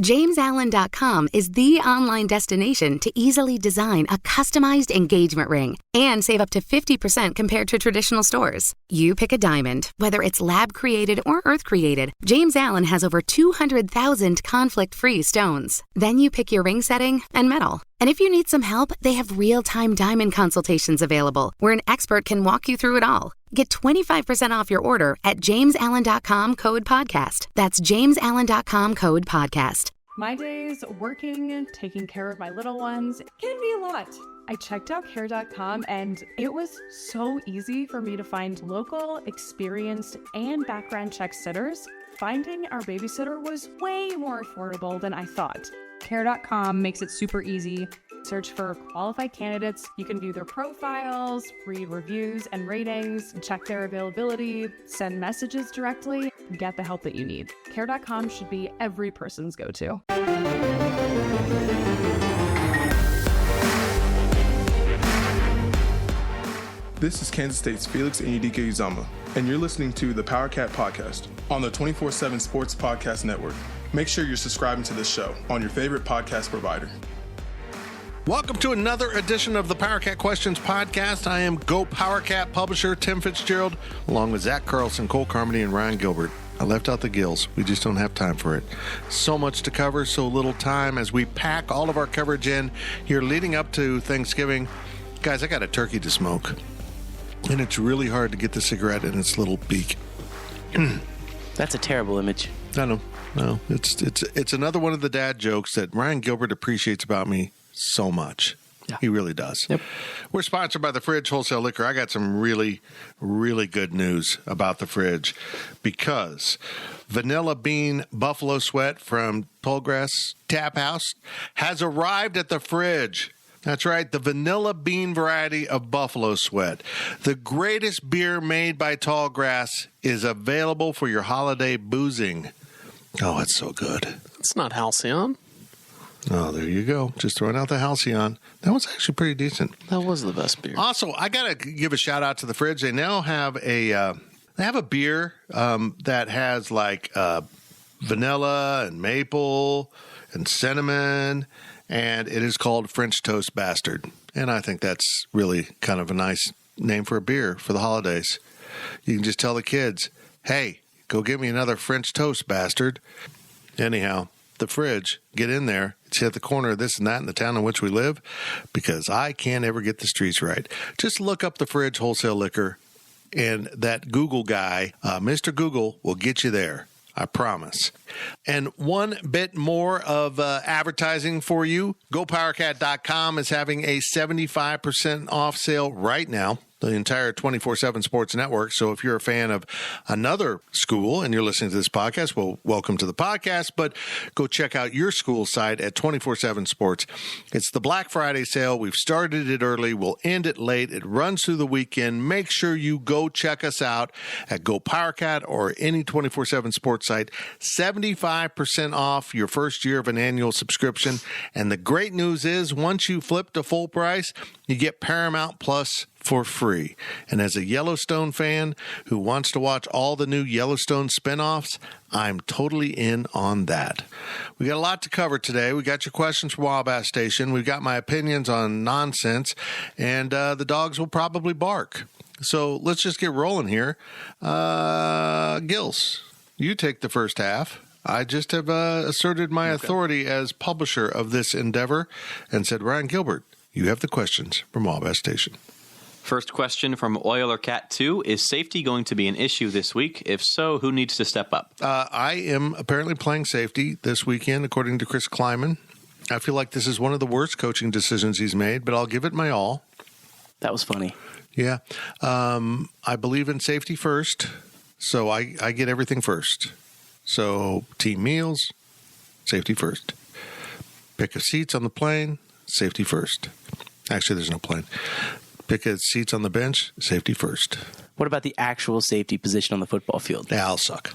JamesAllen.com is the online destination to easily design a customized engagement ring and save up to 50% compared to traditional stores. You pick a diamond, whether it's lab-created or earth-created, James Allen has over 200,000 conflict-free stones. Then you pick your ring setting and metal. And if you need some help, they have real-time diamond consultations available, where an expert can walk you through it all. Get 25% off your order at JamesAllen.com code podcast. That's JamesAllen.com code podcast. My days working and taking care of my little ones can be a lot. I checked out care.com and it was so easy for me to find local, experienced, and background check sitters. Finding our babysitter was way more affordable than I thought. Care.com makes it super easy. Search for qualified candidates. You can view their profiles, read reviews and ratings, check their availability, send messages directly, get the help that you need. Care.com should be every person's go-to. This is Kansas State's Felix Enyedike Uzama, and you're listening to the Power Cat Podcast on the 24/7 Sports Podcast Network. Make sure you're subscribing to this show on your favorite podcast provider. Welcome to another edition of the Power Cat Questions Podcast. I am Go Power Cat publisher Tim Fitzgerald, along with Zach Carlson, Cole Carmody, and Ryan Gilbert. I left out the Gills. We just don't have time for it. So much to cover, so little time as we pack all of our coverage in here leading up to Thanksgiving. Guys, I got a turkey to smoke, and it's really hard to get the cigarette in its little beak. That's a terrible image. I know. No, it's another one of the dad jokes that Ryan Gilbert appreciates about me so much. Yeah. He really does. Yep. We're sponsored by the Fridge Wholesale Liquor. I got some really, really good news about the Fridge because Vanilla Bean Buffalo Sweat from Tallgrass Tap House has arrived at the Fridge. That's right, the vanilla bean variety of Buffalo Sweat. The greatest beer made by Tallgrass is available for your holiday boozing. Oh, it's so good. It's not Halcyon. Oh, there you go. Just throwing out the Halcyon. That was actually pretty decent. That was the best beer. Also, I got to give a shout out to the Fridge. They now have a beer that has like vanilla and maple and cinnamon, and it is called French Toast Bastard. And I think that's really kind of a nice name for a beer for the holidays. You can just tell the kids, hey, go get me another French Toast Bastard. Anyhow, the Fridge, get in there. It's at the corner of this and that in the town in which we live because I can't ever get the streets right. Just look up the Fridge Wholesale Liquor, and that Google guy, Mr. Google, will get you there. I promise. And one bit more of advertising for you. GoPowerCat.com is having a 75% off sale right now. The entire 24/7 Sports Network. So if you're a fan of another school and you're listening to this podcast, well, welcome to the podcast, but go check out your school site at 24/7 Sports. It's the Black Friday sale. We've started it early. We'll end it late. It runs through the weekend. Make sure you go check us out at Go PowerCat or any 24/7 Sports site. 75% off your first year of an annual subscription. And the great news is once you flip to full price, you get Paramount Plus for free. And as a Yellowstone fan who wants to watch all the new Yellowstone spinoffs, I'm totally in on that. We got a lot to cover today. We got your questions from Wabash Station. We've got my opinions on nonsense, and the dogs will probably bark. So let's just get rolling here. Gills, you take the first half. I just have asserted my authority as publisher of this endeavor and said, Ryan Gilbert, you have the questions from Wabash Station. First question from Oiler Cat 2. Is safety going to be an issue this week? If so, who needs to step up? I am apparently playing safety this weekend, according to Chris Kleiman. I feel like this is one of the worst coaching decisions he's made, but I'll give it my all. That was funny. Yeah. I believe in safety first, so I get everything first. So team meals, safety first. Pick of seats on the plane, safety first. Actually, there's no plane. Pick of seats on the bench, safety first. What about the actual safety position on the football field? Yeah, I'll suck.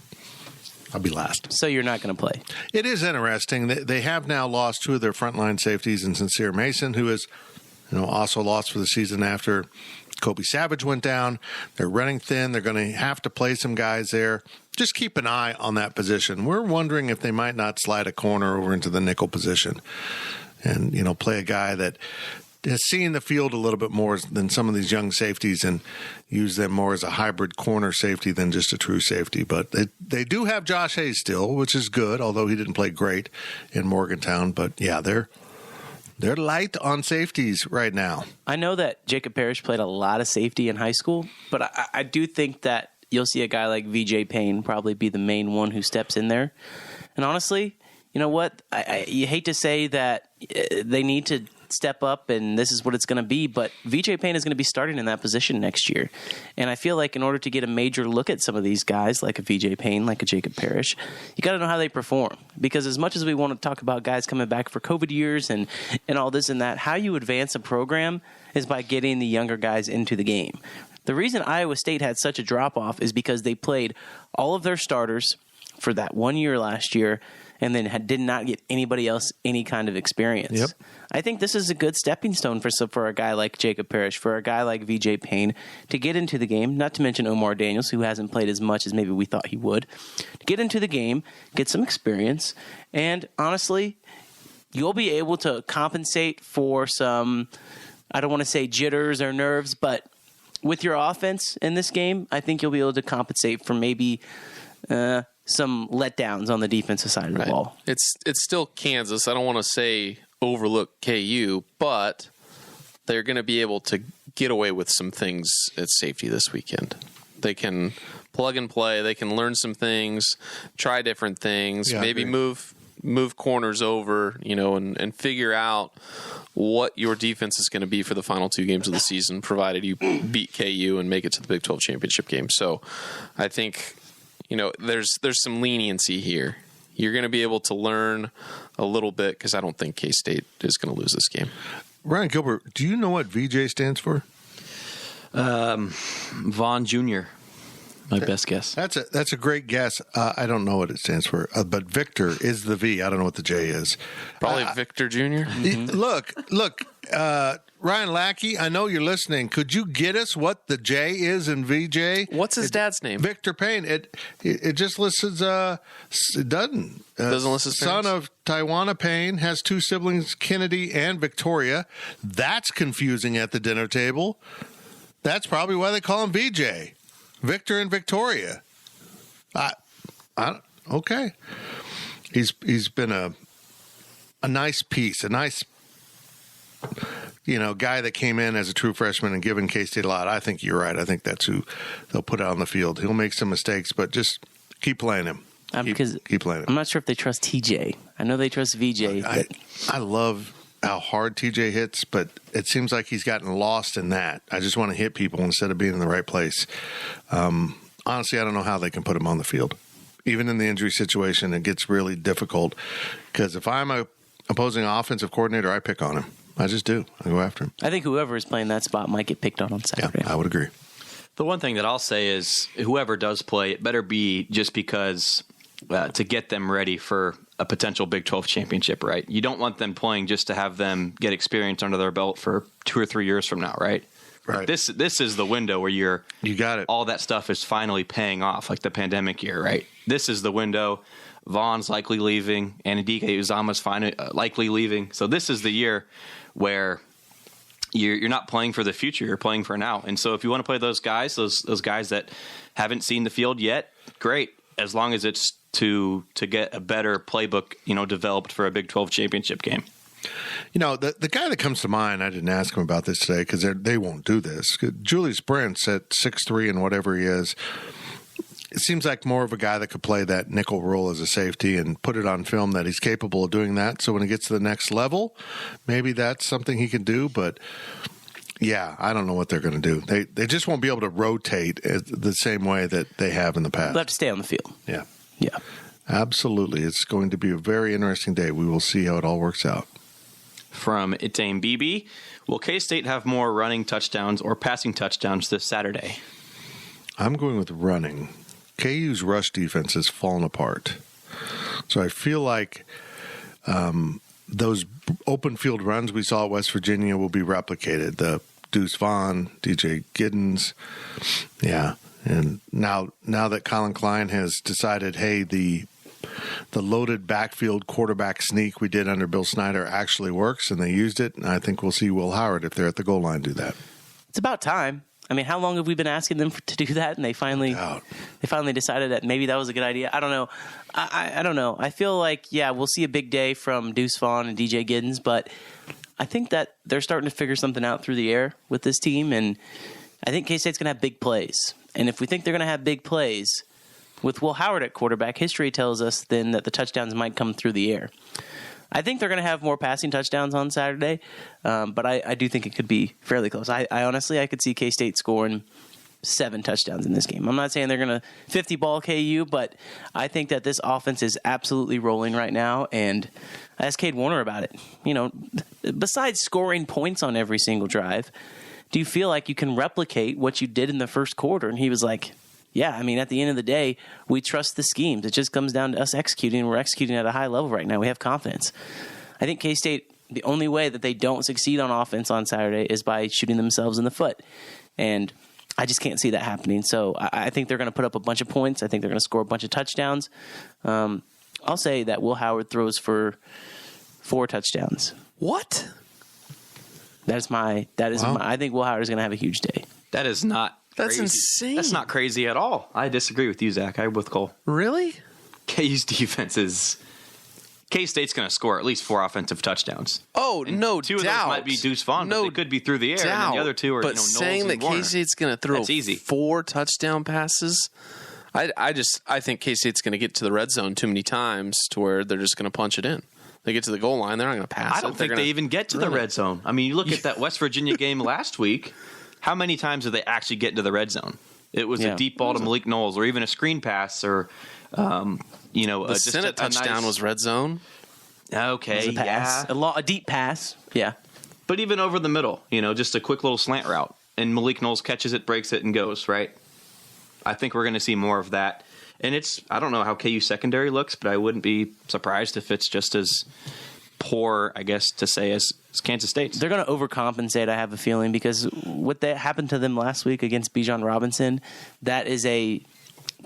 I'll be last. So you're not going to play? It is interesting. They have now lost two of their frontline safeties in Sincere Mason, who is also lost for the season after Kobe Savage went down. They're running thin. They're going to have to play some guys there. Just keep an eye on that position. We're wondering if they might not slide a corner over into the nickel position and, play a guy that has seen the field a little bit more than some of these young safeties and use them more as a hybrid corner safety than just a true safety. But they do have Josh Hayes still, which is good, although he didn't play great in Morgantown. But, yeah, they're light on safeties right now. I know that Jacob Parrish played a lot of safety in high school, but I do think that you'll see a guy like VJ Payne probably be the main one who steps in there. And honestly, you know what? You hate to say that they need to step up and this is what it's going to be, but VJ Payne is going to be starting in that position next year. And I feel like in order to get a major look at some of these guys, like a VJ Payne, like a Jacob Parrish, you got to know how they perform. Because as much as we want to talk about guys coming back for COVID years and all this and that, how you advance a program is by getting the younger guys into the game. The reason Iowa State had such a drop-off is because they played all of their starters for that 1 year last year and then did not get anybody else any kind of experience. Yep. I think this is a good stepping stone for a guy like Jacob Parrish, for a guy like VJ Payne to get into the game, not to mention Omar Daniels, who hasn't played as much as maybe we thought he would, to get into the game, get some experience, and honestly, you'll be able to compensate for some, I don't want to say jitters or nerves, but with your offense in this game, I think you'll be able to compensate for maybe some letdowns on the defensive side of the ball. It's still Kansas. I don't want to say overlook KU, but they're going to be able to get away with some things at safety this weekend. They can plug and play. They can learn some things, try different things, maybe move corners over, and figure out what your defense is going to be for the final two games of the season, provided you beat KU and make it to the Big 12 championship game. So I think, there's some leniency here. You're going to be able to learn a little bit because I don't think K-State is going to lose this game. Ryan Gilbert, do you know what VJ stands for? Vaughn Jr., my best guess. That's a great guess. I don't know what it stands for, but Victor is the V. I don't know what the J is. Probably Victor Jr. Look, Ryan Lackey, I know you're listening. Could you get us what the J is in VJ? What's his dad's name? Victor Payne. It just lists as it doesn't list his son parents? of Taiwana Payne, has two siblings, Kennedy and Victoria. That's confusing at the dinner table. That's probably why they call him VJ. Victor and Victoria. Okay. He's been a nice piece, a nice guy that came in as a true freshman and given K-State a lot. I think you're right. I think that's who they'll put out on the field. He'll make some mistakes, but just keep playing him. Keep playing him. I'm not sure if they trust TJ. I know they trust VJ. I love how hard TJ hits, but it seems like he's gotten lost in that. I just want to hit people instead of being in the right place. Honestly, I don't know how they can put him on the field. Even in the injury situation, it gets really difficult because if I'm a opposing offensive coordinator, I pick on him. I just do. I go after him. I think whoever is playing that spot might get picked on Saturday. Yeah, I would agree. The one thing that I'll say is whoever does play, it better be just because to get them ready for a potential Big 12 championship, right? You don't want them playing just to have them get experience under their belt for 2 or 3 years from now, right? Right. This is the window where you got it. All that stuff is finally paying off, like the pandemic year, right? This is the window. Vaughn's likely leaving, and Adike Uzama's likely leaving. So this is the year where you're not playing for the future, you're playing for now. And so if you want to play those guys, those guys that haven't seen the field yet, great. As long as it's to get a better playbook, developed for a Big 12 championship game. The guy that comes to mind, I didn't ask him about this today because they won't do this. Julius Brents at 6'3" and whatever he is, it seems like more of a guy that could play that nickel role as a safety and put it on film that he's capable of doing that. So when he gets to the next level, maybe that's something he can do. But yeah, I don't know what they're going to do. They just won't be able to rotate the same way that they have in the past. They'll have to stay on the field. Yeah. Yeah. Absolutely. It's going to be a very interesting day. We will see how it all works out. From Itane BB, will K-State have more running touchdowns or passing touchdowns this Saturday? I'm going with running. KU's rush defense has fallen apart. So I feel like those open field runs we saw at West Virginia will be replicated. The Deuce Vaughn, DJ Giddens. Yeah. And now that Colin Klein has decided, hey, the loaded backfield quarterback sneak we did under Bill Snyder actually works, and they used it, and I think we'll see Will Howard, if they're at the goal line, do that. It's about time. I mean, how long have we been asking them to do that? And they finally decided that maybe that was a good idea. I don't know. I don't know. I feel like, yeah, we'll see a big day from Deuce Vaughn and DJ Giddens, but I think that they're starting to figure something out through the air with this team, and I think K-State's going to have big plays. And if we think they're going to have big plays with Will Howard at quarterback, history tells us then that the touchdowns might come through the air. I think they're going to have more passing touchdowns on Saturday, but I do think it could be fairly close. I honestly, I could see K-State scoring 7 touchdowns in this game. I'm not saying they're going to 50-ball KU, but I think that this offense is absolutely rolling right now, and I asked Cade Warner about it. You know, besides scoring points on every single drive, do you feel like you can replicate what you did in the first quarter? And he was like, yeah, I mean, at the end of the day, we trust the schemes. It just comes down to us executing, and we're executing at a high level right now. We have confidence. I think K-State, the only way that they don't succeed on offense on Saturday is by shooting themselves in the foot. And I just can't see that happening. So I think they're going to put up a bunch of points. I think they're going to score a bunch of touchdowns. I'll say that Will Howard throws for 4 touchdowns. What? I think Will Howard is going to have a huge day. That is not That's crazy. insane. That's not crazy at all. I disagree with you, Zach. I'm with Cole. Really? KU's defense is... K-State's going to score at least 4 offensive touchdowns. Oh, And no 2 doubt. of those might be Deuce Vaughn, but they could be through the air. And then the other 2 are, but Knowles saying that and Warner. K-State's going to throw That's easy. 4 touchdown passes, I think K-State's going to get to the red zone too many times to where they're just going to punch it in. They get to the goal line, they're not going to pass I don't it. think they even get to the red zone. I mean, you look at that West Virginia game last week. How many times did they actually get into the red zone? It was a deep ball to Malik Knowles, or even a screen pass, or The just Senate touchdown was red zone. Okay, It was a pass, a deep pass. Yeah. but even over the middle, just a quick little slant route, and Malik Knowles catches it, breaks it, and goes right. I think we're going to see more of that. And I don't know how KU secondary looks, but I wouldn't be surprised if it's just as poor, I guess, to say, as Kansas State's. They're going to overcompensate, I have a feeling, because what that happened to them last week against Bijan Robinson, that is a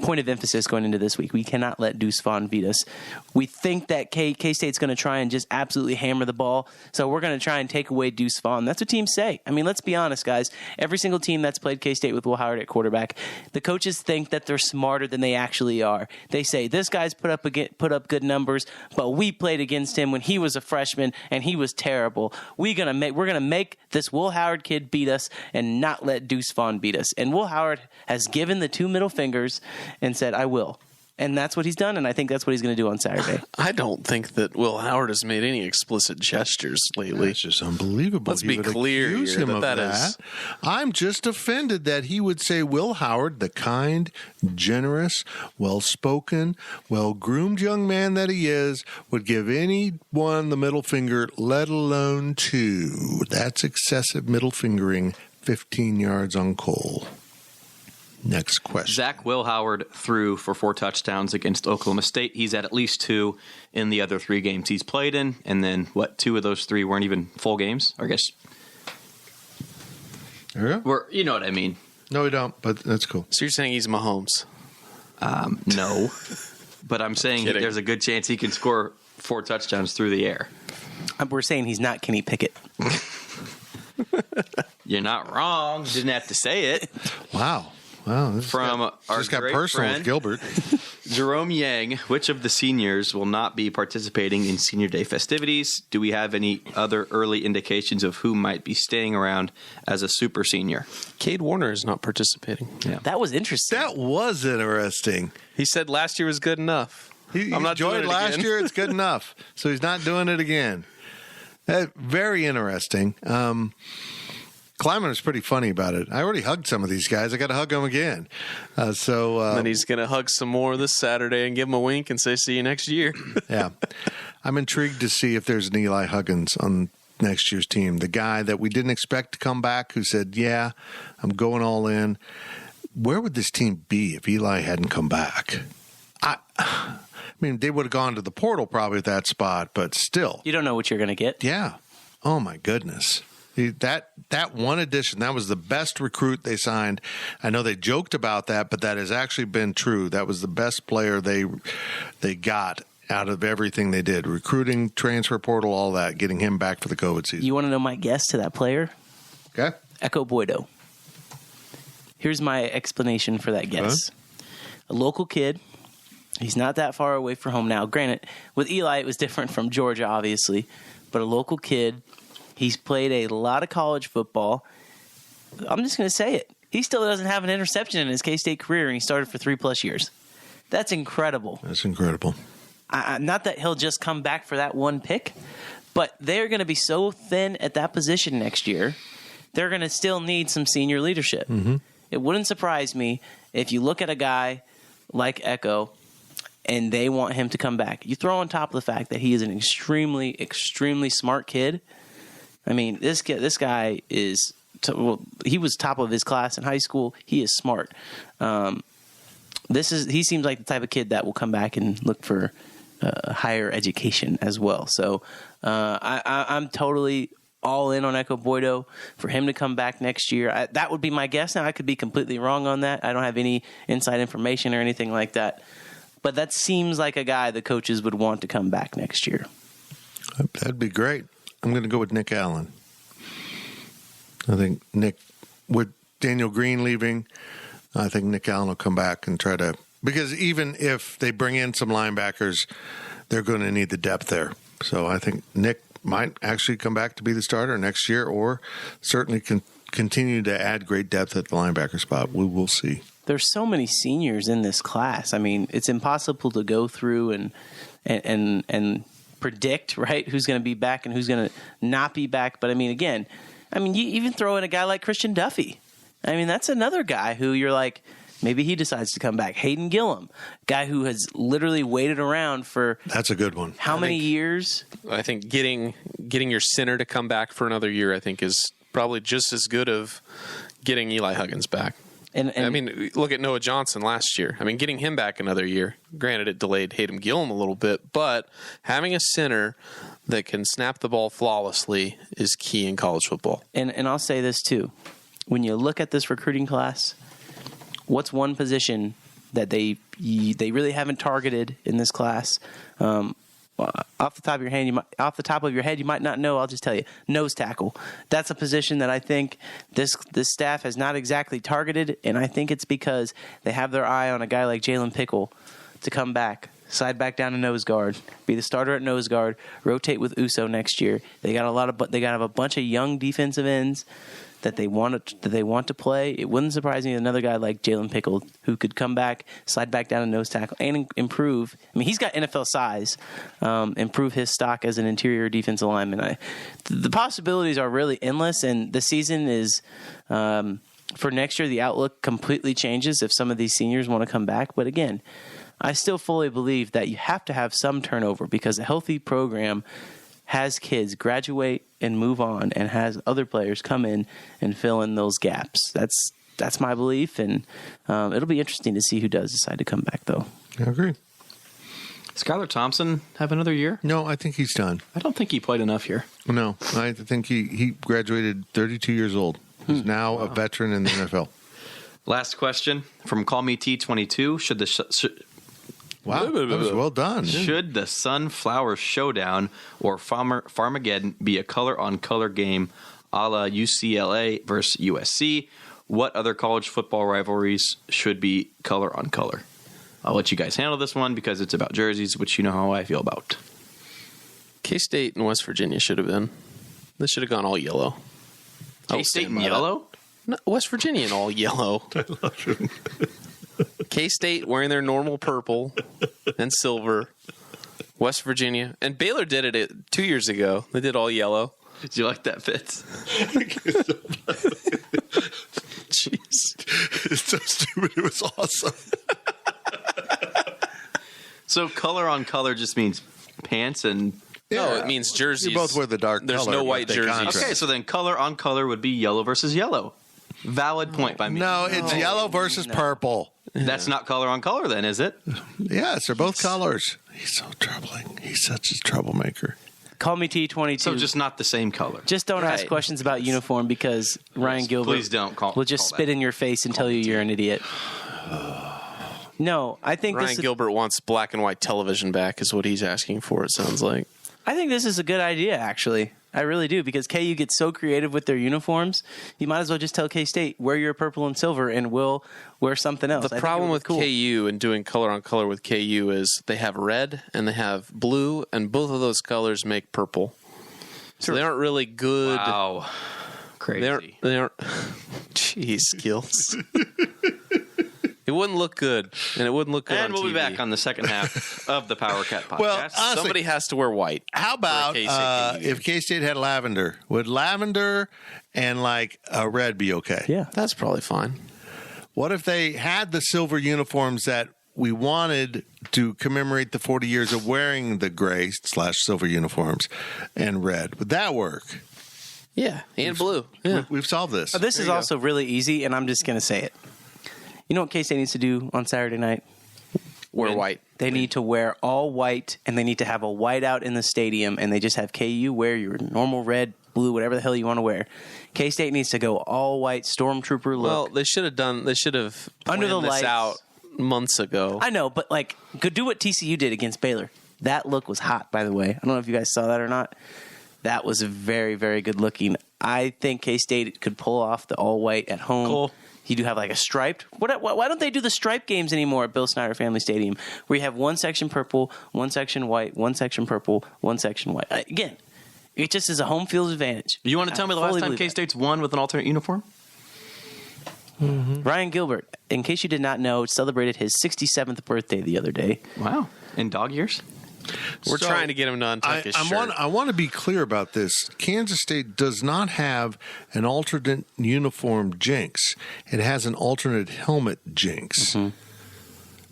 point of emphasis going into this week. We cannot let Deuce Vaughn beat us. We think that K-State's going to try and just absolutely hammer the ball, so we're going to try and take away Deuce Vaughn. That's what teams say. I mean, let's be honest, guys. Every single team that's played K-State with Will Howard at quarterback, the coaches think that they're smarter than they actually are. They say, this guy's put up good numbers, but we played against him when he was a freshman, and he was terrible. We're going to make this Will Howard kid beat us and not let Deuce Vaughn beat us. And Will Howard has given the 2 middle fingers and said, I will. And that's what he's done, and I think that's what he's going to do on Saturday. I don't think that Will Howard has made any explicit gestures lately. It's just unbelievable. Let's be clear accuse here him of that is. I'm just offended that he would say Will Howard, the kind, generous, well-spoken, well-groomed young man that he is, would give anyone the middle finger, let alone 2. That's excessive middle fingering, 15 yards on Cole. Next question. Zach Will Howard threw for 4 touchdowns against Oklahoma State. He's at least 2 in the other 3 games he's played in. And then, 2 of those 3 weren't even full games? I guess. Yeah. You know what I mean. No, we don't, but that's cool. So you're saying he's Mahomes? No. But I'm saying Kidding. there's a good chance he can score 4 touchdowns through the air. We're saying he's not Kenny Pickett. You're not wrong. You didn't have to say it. Wow, this From our just got great personal friend, with Gilbert. Jerome Yang, which of the seniors will not be participating in Senior Day festivities? Do we have any other early indications of who might be staying around as a super senior? Cade Warner is not participating. Yeah. That was interesting. That was interesting. He said last year was good enough. He I'm not doing enjoyed it last again. year. It's good enough. So he's not doing it again. Very interesting. Kleiman was pretty funny about it. I already hugged some of these guys. I got to hug them again. And then he's going to hug some more this Saturday and give them a wink and say, see you next year. Yeah. I'm intrigued to see if there's an Eli Huggins on next year's team. The guy that we didn't expect to come back who said, yeah, I'm going all in. Where would this team be if Eli hadn't come back? I mean, they would have gone to the portal probably at that spot, but still. You don't know what you're going to get. Yeah. Oh, my goodness. That one addition, that was the best recruit they signed. I know they joked about that, but that has actually been true. That was the best player they got out of everything they did. Recruiting, transfer portal, all that, getting him back for the COVID season. You want to know my guess to that player? Okay. Echo Boydo. Here's my explanation for that guess. A local kid. He's not that far away from home now. Granted, with Eli, it was different from Georgia, obviously. But a local kid. He's played a lot of college football. I'm just going to say it. He still doesn't have an interception in his K-State career, and he started for 3+ years. That's incredible. That's incredible. Not that he'll just come back for that one pick, but they're going to be so thin at that position next year, they're going to still need some senior leadership. Mm-hmm. It wouldn't surprise me if you look at a guy like Echo and they want him to come back. You throw on top of the fact that he is an extremely, extremely smart kid. I mean, this guy is he was top of his class in high school. He is smart. He seems like the type of kid that will come back and look for higher education as well. So I'm totally all in on Echo Boydo for him to come back next year. That would be my guess. Now, I could be completely wrong on that. I don't have any inside information or anything like that. But that seems like a guy the coaches would want to come back next year. That'd be great. I'm going to go with Nick Allen. I think with Daniel Green leaving, I think Nick Allen will come back and try to, because even if they bring in some linebackers, they're going to need the depth there. So I think Nick might actually come back to be the starter next year, or certainly can continue to add great depth at the linebacker spot. We will see. There's so many seniors in this class. I mean, it's impossible to go through and predict, right, who's going to be back and who's going to not be back. But I mean, again, you even throw in a guy like Christian Duffy. I mean, that's another guy who you're like, maybe he decides to come back. Hayden Gillum, guy who has literally waited around for that's a good one. How many years? I think getting your center to come back for another year, I think, is probably just as good of getting Eli Huggins back. And I mean, look at Noah Johnson last year. I mean, getting him back another year. Granted, it delayed Hayden Gillum a little bit, but having a center that can snap the ball flawlessly is key in college football. And I'll say this too. When you look at this recruiting class, what's one position that they really haven't targeted in this class? Off the top of your head, you might not know. I'll just tell you, nose tackle. That's a position that I think this staff has not exactly targeted, and I think it's because they have their eye on a guy like Jalen Pickle to come back, slide back down to nose guard, be the starter at nose guard, rotate with Uso next year. They got a bunch of young defensive ends that they want to play. It wouldn't surprise me another guy like Jalen Pickle who could come back, slide back down to nose tackle, and improve. I mean, he's got NFL size. Improve his stock as an interior defensive lineman. The possibilities are really endless, and the season is for next year. The outlook completely changes if some of these seniors want to come back. But again, I still fully believe that you have to have some turnover because a healthy program has kids graduate and move on and has other players come in and fill in those gaps. That's my belief, and it'll be interesting to see who does decide to come back, though. I agree. Skylar Thompson have another year? No, I think he's done. I don't think he played enough here. No, I think he graduated 32 years old. He's now a veteran in the NFL. Last question from Call Me T22. Wow, that was well done. Should the Sunflower Showdown or Farmageddon be a color-on-color game a la UCLA versus USC? What other college football rivalries should be color-on-color? I'll let you guys handle this one because it's about jerseys, which you know how I feel about. K-State and West Virginia should have been. This should have gone all yellow. K-State in yellow? No, West Virginia in all yellow. I love you. K-State wearing their normal purple and silver. West Virginia. And Baylor did it 2 years ago. They did all yellow. Did you like that, Fitz? Jeez. It's so stupid. It was awesome. So color on color just means pants and... No, it means jerseys. You both wear the dark There's color. no white jerseys. Okay, so then color on color would be yellow versus yellow. Valid point by me. No, it's yellow versus purple. That's not color on color then, is it? Yes, they're both colors. He's so troubling. He's such a troublemaker. Call me T22. So just not the same color. Just don't ask questions about uniform because Ryan Gilbert please don't will just spit in your face and tell you you're an idiot. No, I think Ryan Gilbert wants black and white television back is what he's asking for, it sounds like. I think this is a good idea, actually. I really do, because KU gets so creative with their uniforms. You might as well just tell K-State, wear your purple and silver, and we'll wear something else. The problem with KU and doing color on color with KU is they have red and they have blue, and both of those colors make purple. So they aren't really good. Wow. Crazy. They aren't. Jeez, skills. It wouldn't look good, and it wouldn't look good And on we'll TV. be back on the second half of the Power Cat podcast. Well, honestly, Somebody has to wear white. How about if K-State had lavender? Would lavender and like a red be okay? Yeah. That's probably fine. What if they had the silver uniforms that we wanted to commemorate the 40 years of wearing the gray/silver uniforms and red? Would that work? Yeah, and blue. Yeah. We've solved this. This is also really easy, and I'm just going to say it. You know what K-State needs to do on Saturday night? Wear white. They need to wear all white, and they need to have a whiteout in the stadium, and they just have KU wear your normal red, blue, whatever the hell you want to wear. K-State needs to go all white stormtrooper look. Well, they should have planned Under the this lights. out months ago. I know, but like, go do what TCU did against Baylor. That look was hot, by the way. I don't know if you guys saw that or not. That was very, very good looking. I think K-State could pull off the all white at home. Cool. You do have like a striped. Why don't they do the stripe games anymore at Bill Snyder Family Stadium, where you have one section purple, one section white, one section purple, one section white? Again, it just is a home field advantage. You want to tell me the last time K-State's won with an alternate uniform? Mm-hmm. Ryan Gilbert, in case you did not know, celebrated his 67th birthday the other day. Wow. In dog years? We're trying to get him to untuck his shirt. I want to be clear about this. Kansas State does not have an alternate uniform jinx. It has an alternate helmet jinx. Mm-hmm.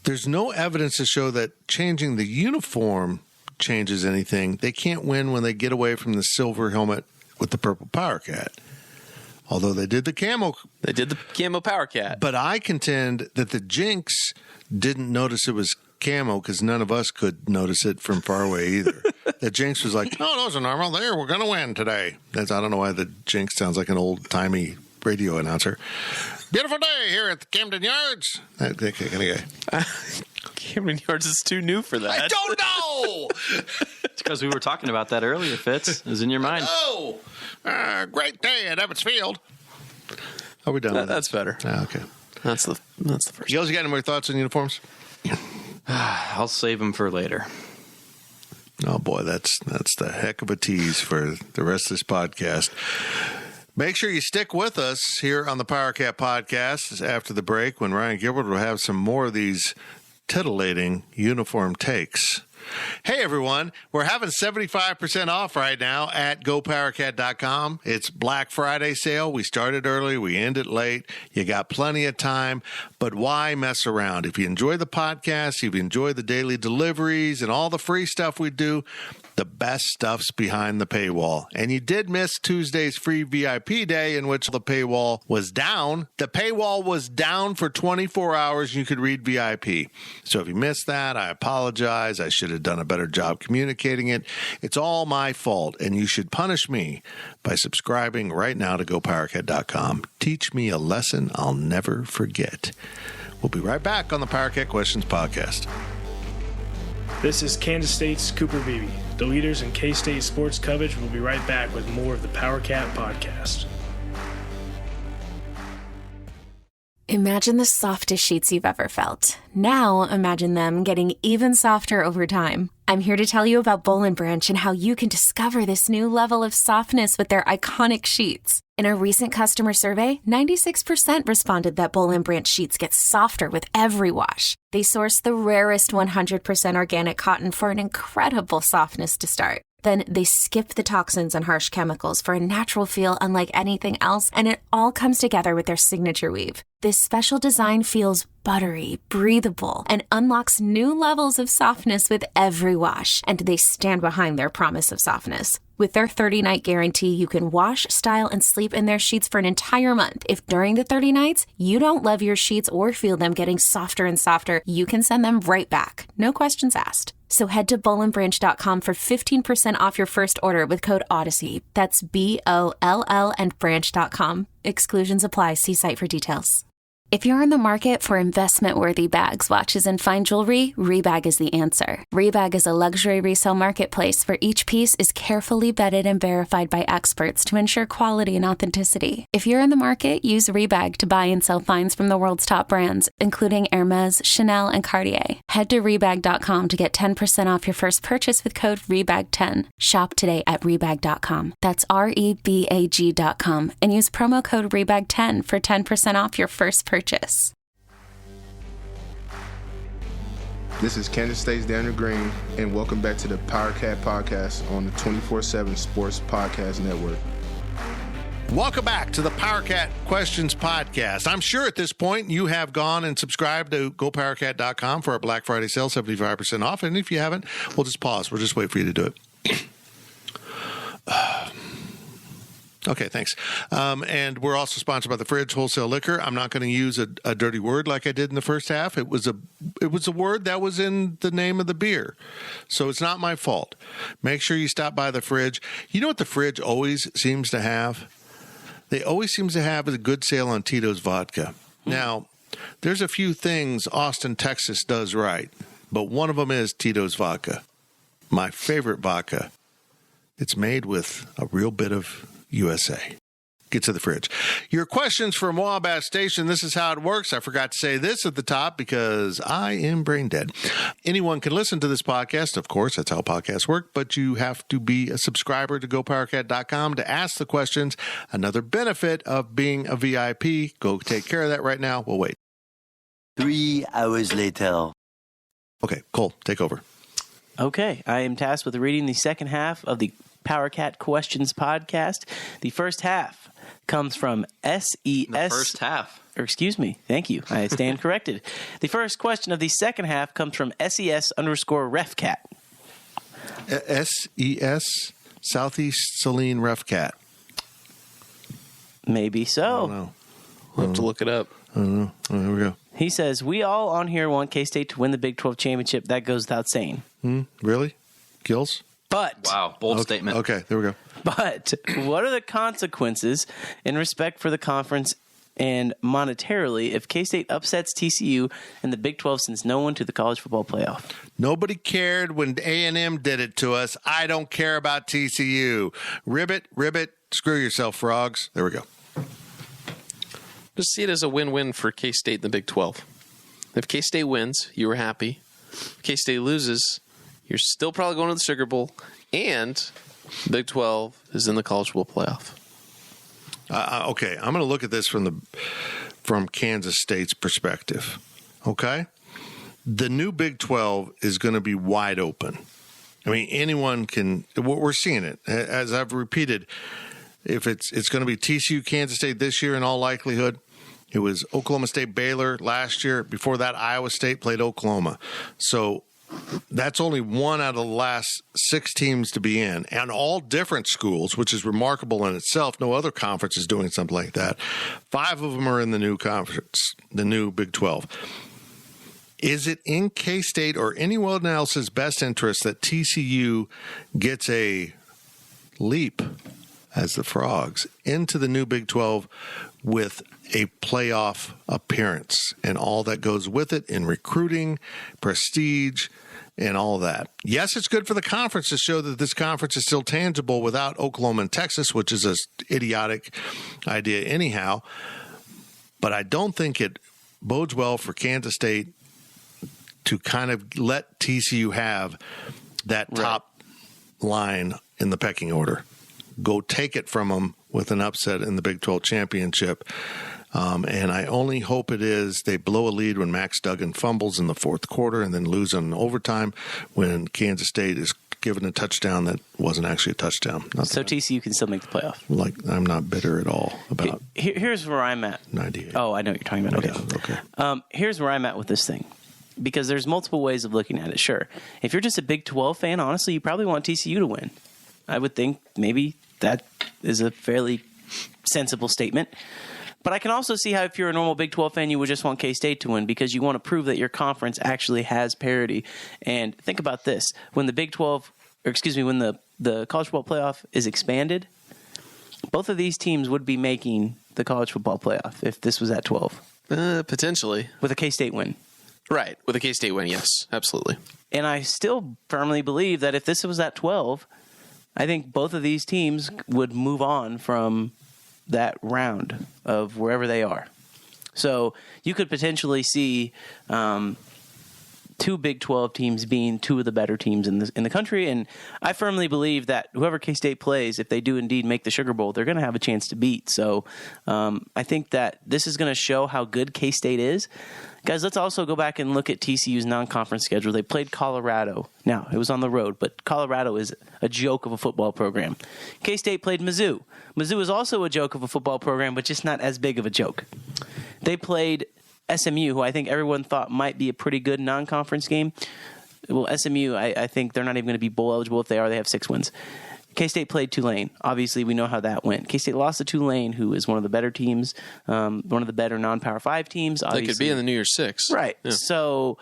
There's no evidence to show that changing the uniform changes anything. They can't win when they get away from the silver helmet with the purple Power Cat. Although they did the camo. They did the camo Power Cat. But I contend that the jinx didn't notice it was camo because none of us could notice it from far away either. The jinx was like, "Oh, those are normal. There, we're going to win today." I don't know why the jinx sounds like an old-timey radio announcer. Beautiful day here at the Camden Yards. That kind of guy. Camden Yards is too new for that. I don't know. It's because we were talking about that earlier, Fitz. It was in your mind. Oh, great day at Ebbets Field. Are we done with that? That's better. Okay. That's the first. Gills, you got any more thoughts on uniforms? I'll save them for later. Oh, boy, that's the heck of a tease for the rest of this podcast. Make sure you stick with us here on the Power Cat Podcast after the break when Ryan Gilbert will have some more of these titillating uniform takes. Hey, everyone. We're having 75% off right now at GoPowerCat.com. It's Black Friday sale. We started early. We ended late. You got plenty of time, but why mess around? If you enjoy the podcast, if you enjoy the daily deliveries and all the free stuff we do, the best stuff's behind the paywall. And you did miss Tuesday's free VIP day in which the paywall was down. The paywall was down for 24 hours and you could read VIP. So if you missed that, I apologize. I should have done a better job communicating it. It's all my fault, and you should punish me by subscribing right now to GoPowerCat.com. Teach me a lesson I'll never forget. We'll be right back on the Power Cat Questions podcast. This is Kansas State's Cooper Beebe. The leaders in K-State sports coverage will be right back with more of the Power Cat podcast. Imagine the softest sheets you've ever felt. Now imagine them getting even softer over time. I'm here to tell you about Boll & Branch and how you can discover this new level of softness with their iconic sheets. In a recent customer survey, 96% responded that Boll & Branch sheets get softer with every wash. They source the rarest 100% organic cotton for an incredible softness to start. Then they skip the toxins and harsh chemicals for a natural feel unlike anything else, and it all comes together with their signature weave. This special design feels buttery, breathable, and unlocks new levels of softness with every wash, and they stand behind their promise of softness. With their 30-night guarantee, you can wash, style, and sleep in their sheets for an entire month. If during the 30 nights, you don't love your sheets or feel them getting softer and softer, you can send them right back. No questions asked. So head to bowlandbranch.com for 15% off your first order with code Odyssey. That's BOLL and branch.com. Exclusions apply. See site for details. If you're in the market for investment-worthy bags, watches, and fine jewelry, Rebag is the answer. Rebag is a luxury resale marketplace where each piece is carefully vetted and verified by experts to ensure quality and authenticity. If you're in the market, use Rebag to buy and sell finds from the world's top brands, including Hermes, Chanel, and Cartier. Head to Rebag.com to get 10% off your first purchase with code REBAG10. Shop today at Rebag.com. That's REBAG.com and use promo code REBAG10 for 10% off your first purchase. This is Kansas State's Daniel Green, and welcome back to the PowerCat Podcast on the 24/7 Sports Podcast Network. Welcome back to the PowerCat Questions Podcast. I'm sure at this point you have gone and subscribed to GoPowerCat.com for our Black Friday sale, 75% off. And if you haven't, we'll just pause. We'll just wait for you to do it. Okay, thanks. And we're also sponsored by the Fridge Wholesale Liquor. I'm not going to use a dirty word like I did in the first half. It was a word that was in the name of the beer. So it's not my fault. Make sure you stop by the Fridge. You know what the Fridge always seems to have? They always seem to have a good sale on Tito's vodka. Now, there's a few things Austin, Texas does right, but one of them is Tito's vodka. My favorite vodka. It's made with a real bit of USA. Get to the Fridge. Your questions from Wabash Station. This is how it works. I forgot to say this at the top because I am brain dead. Anyone can listen to this podcast. Of course, that's how podcasts work, but you have to be a subscriber to GoPowerCat.com to ask the questions. Another benefit of being a VIP. Go take care of that right now. We'll wait. 3 hours later. Okay, Cole, take over. Okay, I am tasked with reading the second half of the PowerCat Questions Podcast. The first half comes from SES. The first half. Or excuse me. Thank you. I stand corrected. The first question of the second half comes from SES_RefCat. SES, Southeast Saline RefCat. Maybe so. I don't know. We'll have to look it up. I don't know. Oh, here we go. He says, we all on here want K-State to win the Big 12 championship. That goes without saying. Really? Gills? But Wow, bold statement. Okay, there we go. But what are the consequences in respect for the conference and monetarily if K-State upsets TCU in the Big 12 since no one to the college football playoff? Nobody cared when A&M did it to us. I don't care about TCU. Ribbit, screw yourself, frogs. There we go. Just see it as a win-win for K-State in the Big 12. If K-State wins, you were happy. If K-State loses, you're still probably going to the Sugar Bowl, and Big 12 is in the college football playoff. Okay, I'm going to look at this from Kansas State's perspective. Okay, the new Big 12 is going to be wide open. I mean, anyone can. We're seeing it, as I've repeated. If it's going to be TCU, Kansas State this year in all likelihood. It was Oklahoma State, Baylor last year. Before that, Iowa State played Oklahoma. So that's only one out of the last 6 teams to be in, and all different schools, which is remarkable in itself. No other conference is doing something like that. 5 of them are in the new conference, the new Big 12. Is it in K-State or anyone else's best interest that TCU gets a leap, as the Frogs, into the new Big 12 with a playoff appearance and all that goes with it in recruiting, prestige, and all that? Yes, it's good for the conference to show that this conference is still tangible without Oklahoma and Texas, which is an idiotic idea anyhow. But I don't think it bodes well for Kansas State to kind of let TCU have that top line in the pecking order. Go take it from them with an upset in the Big 12 championship. And I only hope it is they blow a lead when Max Duggan fumbles in the fourth quarter and then lose in overtime when Kansas State is given a touchdown that wasn't actually a touchdown. So TCU can still make the playoff. Like, I'm not bitter at all about Here's where I'm at. 98. Oh, I know what you're talking about. Okay. Here's where I'm at with this thing. Because there's multiple ways of looking at it, sure. If you're just a Big 12 fan, honestly, you probably want TCU to win. I would think maybe that is a fairly sensible statement. But I can also see how if you're a normal Big 12 fan, you would just want K-State to win because you want to prove that your conference actually has parity. And think about this. When the Big 12, when the college football playoff is expanded, both of these teams would be making the college football playoff if this was at 12. Potentially. With a K-State win. Right. With a K-State win, yes. Absolutely. And I still firmly believe that if this was at 12, I think both of these teams would move on from that round of wherever they are. So you could potentially see two Big 12 teams being two of the better teams in the country. And I firmly believe that whoever K-State plays, if they do indeed make the Sugar Bowl, they're going to have a chance to beat. So I think that this is going to show how good K-State is. Guys, let's also go back and look at TCU's non-conference schedule. They played Colorado. Now, it was on the road, but Colorado is a joke of a football program. K-State played Mizzou. Mizzou is also a joke of a football program, but just not as big of a joke. They played SMU, who I think everyone thought might be a pretty good non-conference game. Well, SMU, I think they're not even going to be bowl eligible. If they are, they have 6 wins. K-State played Tulane. Obviously, we know how that went. K-State lost to Tulane, who is one of the better teams, one of the better non-Power 5 teams. Obviously. They could be in the New Year's Six. Right. Yeah. So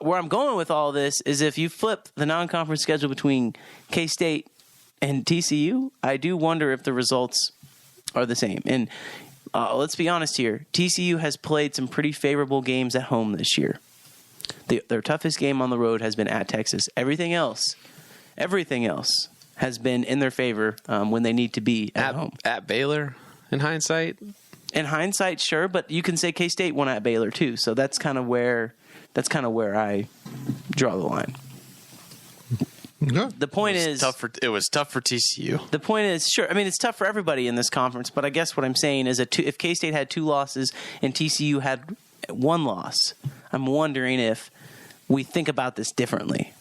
where I'm going with all this is if you flip the non-conference schedule between K-State and TCU, I do wonder if the results are the same. And let's be honest here. TCU has played some pretty favorable games at home this year. Their toughest game on the road has been at Texas. Everything else has been in their favor when they need to be at home. At Baylor, in hindsight? In hindsight, sure, but you can say K-State won at Baylor too. So that's kind of where I draw the line. Yeah. The point is it was tough for TCU. The point is, sure, I mean it's tough for everybody in this conference, but I guess what I'm saying is if K-State had 2 losses and TCU had 1 loss, I'm wondering if we think about this differently.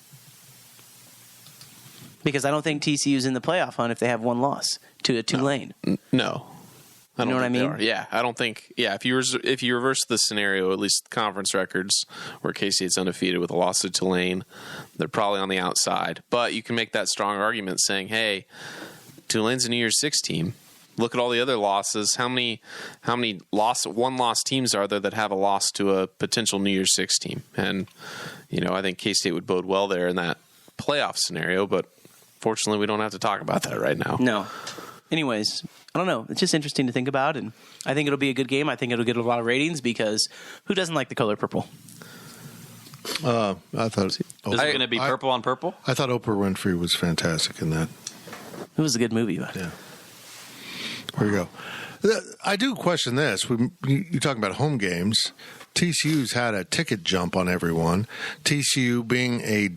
Because I don't think TCU's in the playoff hunt if they have 1 loss to a Tulane. No. You know what I mean? Yeah, I don't think. Yeah, if you reverse the scenario, at least conference records where K-State's undefeated with a loss to Tulane, they're probably on the outside. But you can make that strong argument saying, "Hey, Tulane's a New Year's Six team. Look at all the other losses. How many one-loss teams are there that have a loss to a potential New Year's Six team?" And I think K-State would bode well there in that playoff scenario. But fortunately, we don't have to talk about that right now. No. Anyways, I don't know. It's just interesting to think about, and I think it'll be a good game. I think it'll get a lot of ratings because who doesn't like the color purple? I thought is it going to be purple on purple? I thought Oprah Winfrey was fantastic in that. It was a good movie, but yeah. There you go. I do question this. You're talking about home games. TCU's had a ticket jump on everyone. TCU being a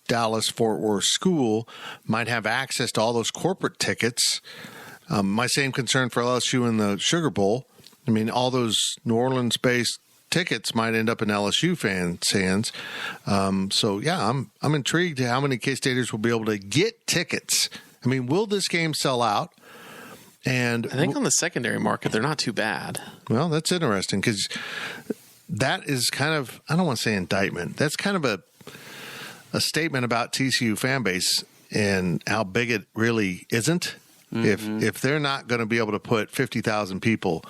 Dallas-Fort Worth school might have access to all those corporate tickets. My same concern for LSU in the Sugar Bowl. I mean, all those New Orleans-based tickets might end up in LSU fans' hands. So, yeah, I'm intrigued how many K-Staters will be able to get tickets. I mean, will this game sell out? And I think on the secondary market, they're not too bad. Well, that's interesting because that is kind of, I don't want to say indictment. That's kind of a statement about TCU fan base and how big it really isn't. Mm-hmm. If they're not going to be able to put 50,000 people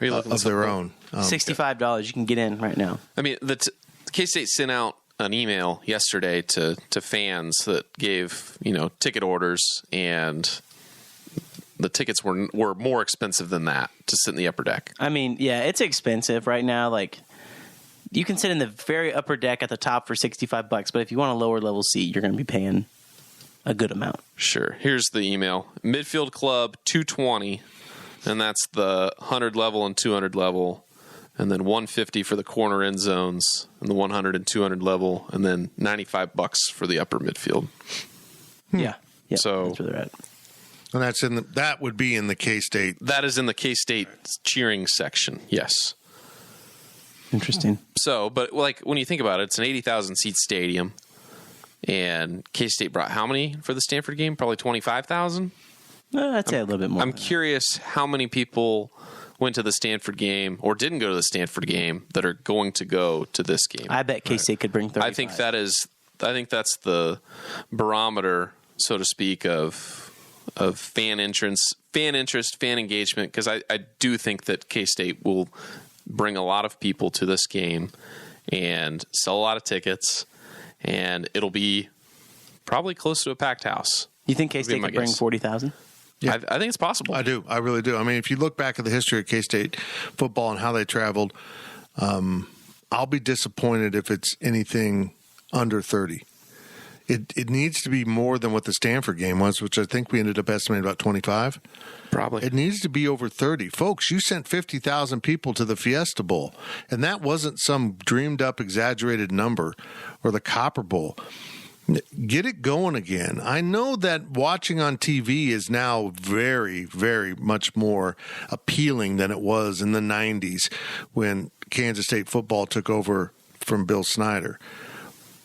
of their own. $65 you can get in right now. I mean, K-State sent out an email yesterday to fans that gave, ticket orders, and the tickets were more expensive than that to sit in the upper deck. I mean, yeah, it's expensive right now. Like, you can sit in the very upper deck at the top for $65, but if you want a lower level seat, you're going to be paying a good amount. Sure. Here's the email. Midfield Club 220, and that's the 100 level and 200 level, and then 150 for the corner end zones, and the 100 and 200 level, and then $95 for the upper midfield. Yeah. So that's where they're at. And that would be in the K-State. That is in the K-State cheering section. Yes. Interesting. So, but like when you think about it, it's an 80,000 seat stadium, and K-State brought how many for the Stanford game? Probably 25,000. I'd say a little bit more. I'm curious how many people went to the Stanford game or didn't go to the Stanford game that are going to go to this game. I bet K-State could bring 35. I think that's the barometer, so to speak, of fan entrance, fan interest, fan engagement, because I do think that K-State will bring a lot of people to this game and sell a lot of tickets, and it'll be probably close to a packed house. You think K-State could bring 40,000? Yeah. I think it's possible. I do. I really do. I mean, if you look back at the history of K-State football and how they traveled, I'll be disappointed if it's anything under 30. It needs to be more than what the Stanford game was, which I think we ended up estimating about 25. Probably. It needs to be over 30. Folks, you sent 50,000 people to the Fiesta Bowl, and that wasn't some dreamed-up, exaggerated number, or the Copper Bowl. Get it going again. I know that watching on TV is now very, very much more appealing than it was in the 90s when Kansas State football took over from Bill Snyder.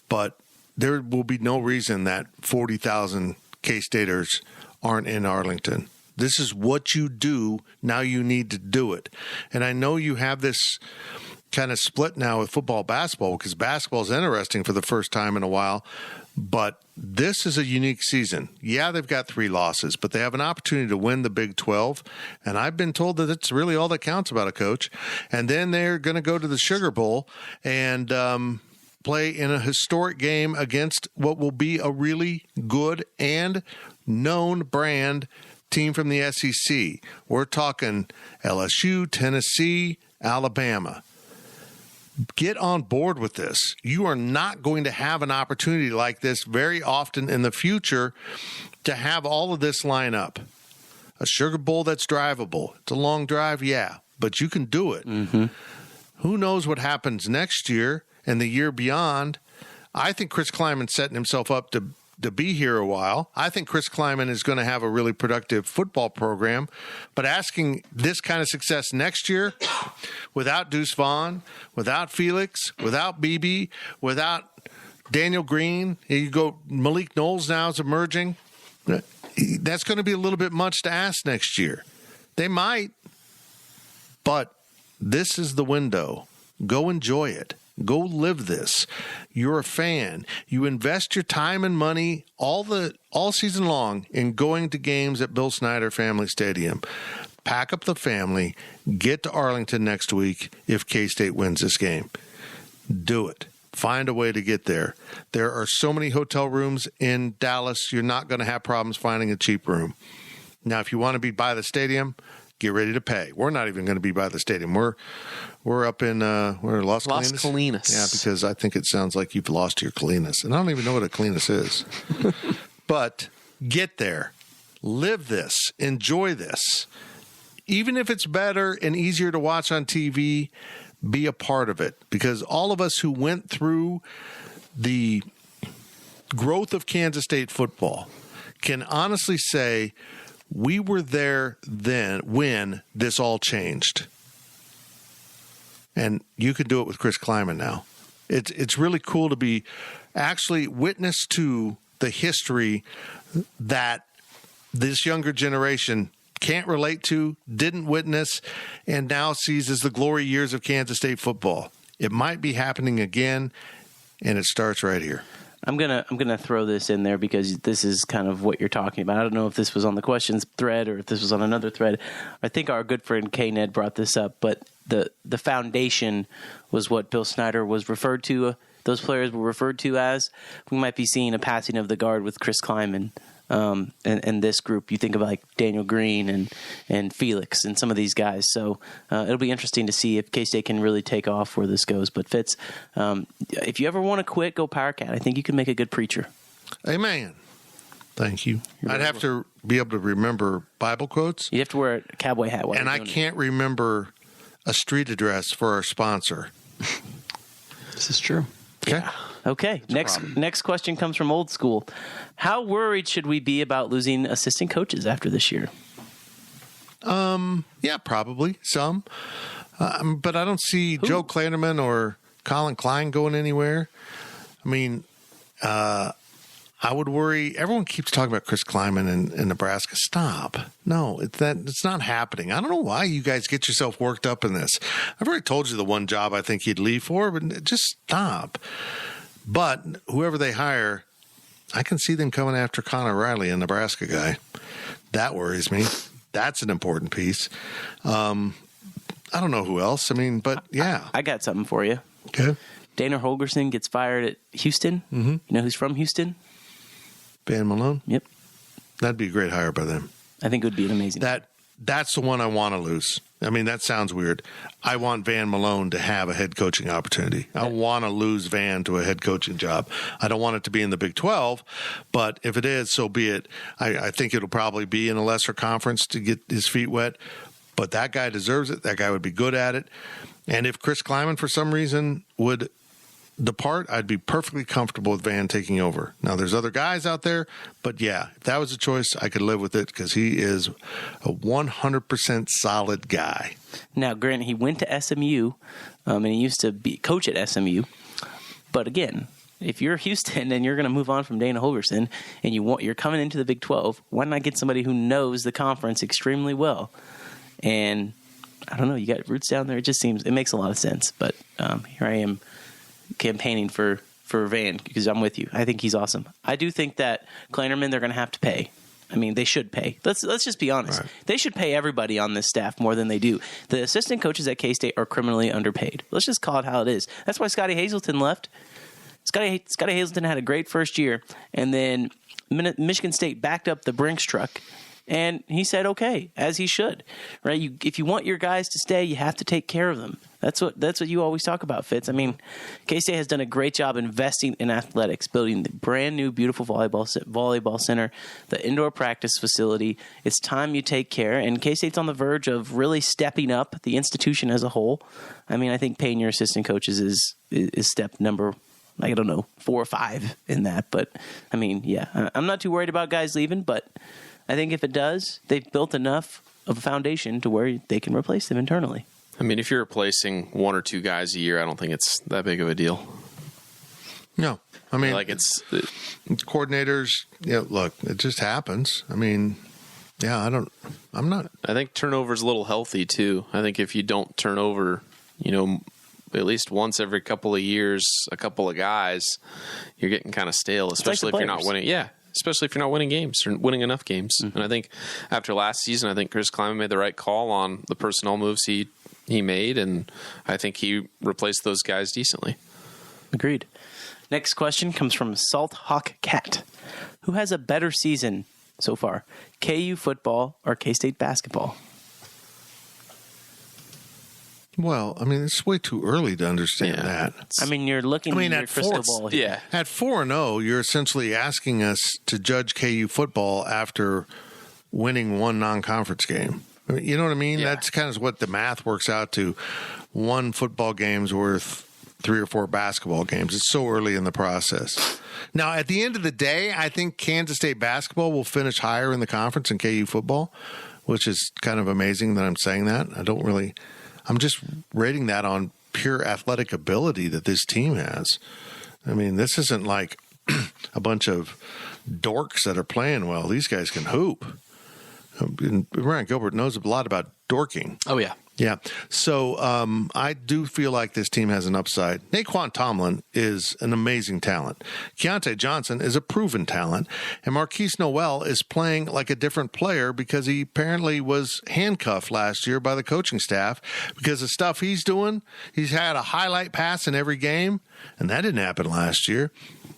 But there will be no reason that 40,000 K-Staters aren't in Arlington. This is what you do. Now you need to do it. And I know you have this kind of split now with football, basketball, because basketball is interesting for the first time in a while. But this is a unique season. Yeah, they've got 3 losses, but they have an opportunity to win the Big 12. And I've been told that it's really all that counts about a coach. And then they're going to go to the Sugar Bowl and play in a historic game against what will be a really good and known brand team from the SEC. We're talking LSU, Tennessee, Alabama. Get on board with this. You are not going to have an opportunity like this very often in the future to have all of this line up. A Sugar Bowl that's drivable. It's a long drive, yeah, but you can do it. Mm-hmm. Who knows what happens next year and the year beyond? I think Chris Kleiman's setting himself up to be here a while. I think Chris Kleiman is going to have a really productive football program, but asking this kind of success next year without Deuce Vaughn, without Felix, without BB, without Daniel Green, you go Malik Knowles now is emerging. That's going to be a little bit much to ask next year. They might, but this is the window. Go enjoy it. Go live this. You're a fan. You invest your time and money all season long in going to games at Bill Snyder Family Stadium. Pack up the family. Get to Arlington next week if K-State wins this game. Do it. Find a way to get there. There are so many hotel rooms in Dallas, you're not going to have problems finding a cheap room. Now, if you want to be by the stadium, get ready to pay. We're not even going to be by the stadium. We're up in Las Colinas. Yeah, because I think it sounds like you've lost your Colinas. And I don't even know what a Colinas is. But get there. Live this. Enjoy this. Even if it's better and easier to watch on TV, be a part of it. Because all of us who went through the growth of Kansas State football can honestly say we were there then when this all changed. And you can do it with Chris Kleiman now. It's really cool to be actually witness to the history that this younger generation can't relate to, didn't witness, and now sees as the glory years of Kansas State football. It might be happening again, and it starts right here. I'm gonna throw this in there because this is kind of what you're talking about. I don't know if this was on the questions thread or if this was on another thread. I think our good friend K-Ned brought this up, but the foundation was what Bill Snyder was referred to. Those players were referred to as. We might be seeing a passing of the guard with Chris Kleiman and this group. You think of like Daniel Green and Felix and some of these guys. So it'll be interesting to see if K-State can really take off where this goes. But Fitz, if you ever want to quit, go PowerCat. I think you can make a good preacher. Amen. Thank you. I'd have to be able to remember Bible quotes. You have to wear a cowboy hat. And I can't remember a street address for our sponsor. This is true. Okay. Yeah. Okay. Next question comes from Old School. How worried should we be about losing assistant coaches after this year? Yeah, probably some. But I don't see Joe Klanderman or Colin Klein going anywhere. I mean, I would worry. Everyone keeps talking about Chris Kleiman in Nebraska. Stop. No, it's not happening. I don't know why you guys get yourself worked up in this. I've already told you the one job I think he'd leave for, but just stop. But whoever they hire, I can see them coming after Connor Riley, a Nebraska guy. That worries me. That's an important piece. I don't know who else. I mean, but yeah. I got something for you. Okay. Dana Holgerson gets fired at Houston. Mm-hmm. You know who's from Houston? Van Malone? Yep. That'd be a great hire by them. I think it would be an amazing. That's the one I want to lose. I mean, that sounds weird. I want Van Malone to have a head coaching opportunity. I want to lose Van to a head coaching job. I don't want it to be in the Big 12, but if it is, so be it. I think it'll probably be in a lesser conference to get his feet wet, but that guy deserves it. That guy would be good at it. And if Chris Kleiman, for some reason, would depart, I'd be perfectly comfortable with Van taking over. Now, there's other guys out there, but yeah, if that was a choice, I could live with it because he is a 100% solid guy. Now, Grant, he went to SMU, and he used to be coach at SMU. But again, if you're Houston and you're going to move on from Dana Holgerson and you're coming into the Big 12, why not get somebody who knows the conference extremely well? And I don't know, you got roots down there. It makes a lot of sense. But here I am campaigning for Van because I'm with you. I think he's awesome. I do think that Kleinerman, they're going to have to pay. I mean, they should pay. Let's just be honest. Right. They should pay everybody on this staff more than they do. The assistant coaches at K-State are criminally underpaid. Let's just call it how it is. That's why Scotty Hazelton left. Scotty Hazelton had a great first year, and then Michigan State backed up the Brinks truck, and he said, okay, as he should. Right? If you want your guys to stay, you have to take care of them. That's what you always talk about, Fitz. I mean, K-State has done a great job investing in athletics, building the brand new, beautiful volleyball center, the indoor practice facility. It's time you take care, and K-State's on the verge of really stepping up the institution as a whole. I mean, I think paying your assistant coaches is step number, I don't know, 4 or 5 in that. But, I mean, yeah, I'm not too worried about guys leaving, but I think if it does, they've built enough of a foundation to where they can replace them internally. I mean, if you're replacing 1 or 2 guys a year, I don't think it's that big of a deal. No. I mean, like it's coordinators, look, it just happens. I mean, yeah, I think turnover's a little healthy too. I think if you don't turn over, at least once every couple of years, a couple of guys, you're getting kind of stale, especially if you're not winning. Yeah. Especially if you're not winning games or winning enough games. Mm-hmm. And I think after last season, I think Chris Kleiman made the right call on the personnel moves he made, and I think he replaced those guys decently. Agreed. Next question comes from Salt Hawk Cat. Who has a better season so far, KU football or K-State basketball? Well, I mean, it's way too early to understand that. I mean, you're looking at your crystal ball here. Yeah. At 4-0, you're essentially asking us to judge KU football after winning 1 non-conference game. I mean, you know what I mean? Yeah. That's kind of what the math works out to. 1 football game's worth 3 or 4 basketball games. It's so early in the process. Now, at the end of the day, I think Kansas State basketball will finish higher in the conference than KU football, which is kind of amazing that I'm saying that. I'm just rating that on pure athletic ability that this team has. I mean, this isn't like a bunch of dorks that are playing well. These guys can hoop. And Ryan Gilbert knows a lot about dorking. Oh, yeah. Yeah. So I do feel like this team has an upside. Naquan Tomlin is an amazing talent. Keontae Johnson is a proven talent. And Marquise Noel is playing like a different player because he apparently was handcuffed last year by the coaching staff because of stuff he's doing. He's had a highlight pass in every game, and that didn't happen last year.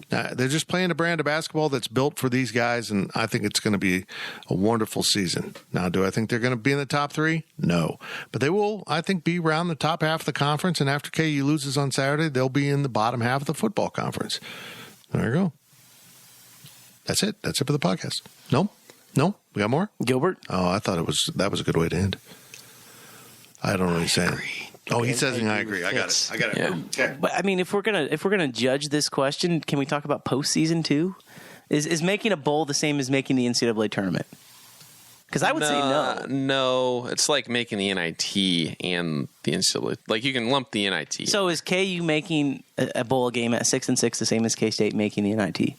They're just playing a brand of basketball that's built for these guys, and I think it's going to be a wonderful season. Now, do I think they're going to be in the top 3? No. But they will, I think, be around the top half of the conference, and after KU loses on Saturday, they'll be in the bottom half of the football conference. There you go. That's it. That's it for the podcast. No? We got more? Gilbert? Oh, I thought that was a good way to end. I don't know what he's saying. Oh, he says, I agree. I got it. Yeah. Okay. But I mean, if we're gonna judge this question, can we talk about postseason too? Is making a bowl the same as making the NCAA tournament? Because I would say no. No, it's like making the NIT and the NCAA. Like you can lump the NIT. So is KU making a bowl game at 6-6 the same as K-State making the NIT?